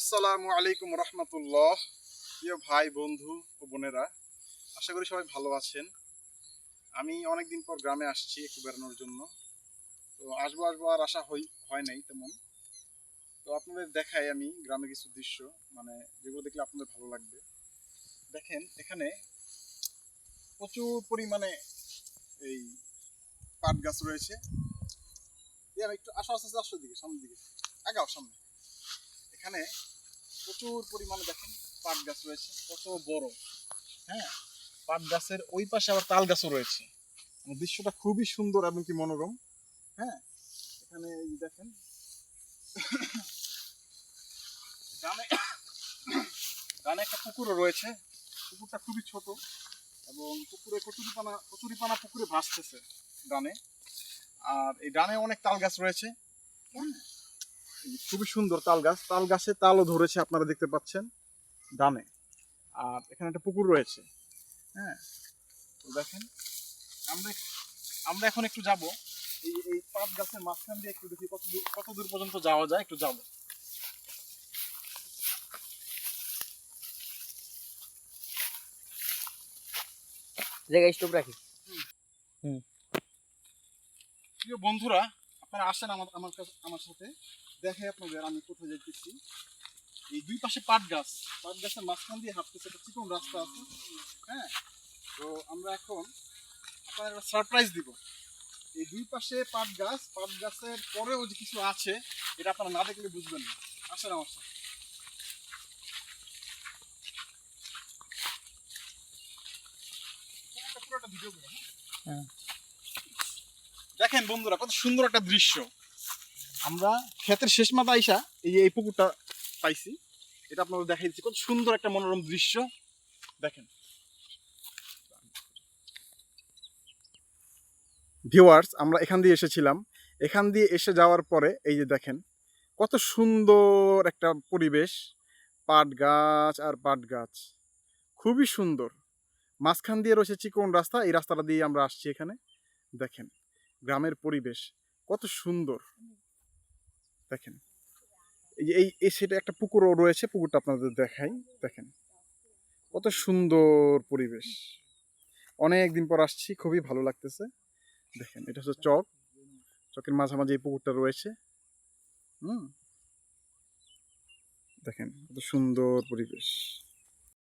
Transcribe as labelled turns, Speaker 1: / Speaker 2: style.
Speaker 1: আসসালামু আলাইকুম রহমতুল্লাহ। প্রিয় ভাই বন্ধু ও বোনেরা, আশা করি সবাই ভালো আছেন। আমি অনেকদিন পর গ্রামে আসছি একটু বেড়ানোর জন্য। তো আসবো আসবো আর আশা হয় নাই তেমন। তো আপনাদের দেখাই আমি গ্রামে কিছু দৃশ্য, মানে যেগুলো দেখলে আপনাদের ভালো লাগবে। দেখেন এখানে প্রচুর পরিমাণে এই পাট গাছ রয়েছে। আমি একটু আসো আস্তে আস্তে আসো দিকে, সামনের দিকে আগাও সামনে। এখানে প্রচুর পরিমাণে দেখেন পাট গাছ রয়েছে, কত বড়। হ্যাঁ, পাট গাছের ওই পাশে আবার তাল গাছও রয়েছে। মানে দৃশ্যটা খুবই সুন্দর এবং কি মনোরম। হ্যাঁ, এখানে এই যে দেখেন ডানে ডানে একটা পুকুরও রয়েছে। পুকুরটা খুবই ছোট এবং পুকুরে কচুরিপানা পুকুরে ভাসতেছে ডানে। আর এই ডানে অনেক তাল গাছ রয়েছে। হ্যাঁ, খুবই সুন্দর তাল গাছ, তাল গাছে তালও ধরেছে আপনারা দেখতে পাচ্ছেন ডানে। আর এখানে একটা পুকুর রয়েছে। হ্যাঁ, তো দেখেন আমরা আমরা এখন একটু যাব এই পাট গাছের মাঝখান দিয়ে, একটু দেখি কত দূর পর্যন্ত যাওয়া যায়, একটু যাব।
Speaker 2: জায়গায় স্টপ রাখি।
Speaker 1: প্রিয় বন্ধুরা, আপনারা আসেন আমার সাথে, দেখে আপনাদের আমি কোথায় যাইতেছি। এই দুই পাশে পাট গাছের মাঝখান দিয়ে হাঁটতেছে একটা চিকন রাস্তা আছে। হ্যাঁ, তো আমরা এখন আপনার একটা সারপ্রাইজ দিব। এই দুই পাশে পাট গাছের পরেও যে কিছু আছে, এটা আপনারা না দেখলে বুঝবেন না। আসেন আমার সাথে। পুরোটা ভিডিও করে।
Speaker 2: হ্যাঁ।
Speaker 1: দেখেন বন্ধুরা, কত সুন্দর একটা দৃশ্য। আমরা ক্ষেতের শেষ মাথা আইসা এই পুকুরটা পাইছি। এটা আপনাদের দেখাই দিচ্ছি, কত সুন্দর একটা মনোরম দৃশ্য। দেখেন ভিউয়ার্স, আমরা এখান দিয়ে এসেছিলাম। এখান দিয়ে এসে যাওয়ার পরে এই যে দেখেন কত সুন্দর একটা পরিবেশ। পাট গাছ আর পাট গাছ, খুবই সুন্দর। মাঝখান দিয়ে রয়েছে চিকন রাস্তা, এই রাস্তাটা দিয়ে আমরা আসছি এখানে। দেখেন গ্রামের পরিবেশ কত সুন্দর। দেখেন এই যে এই সাইডে একটা পুকুরও রয়েছে, পুকুরটা আপনাদের দেখাই। দেখেন কত সুন্দর পরিবেশ। অনেক দিন পর আসছি, খুবই ভালো লাগতেছে। দেখেন এটা হচ্ছে চকের মাঝামাঝি এই পুকুরটা রয়েছে। হুম, দেখেন কত সুন্দর পরিবেশ।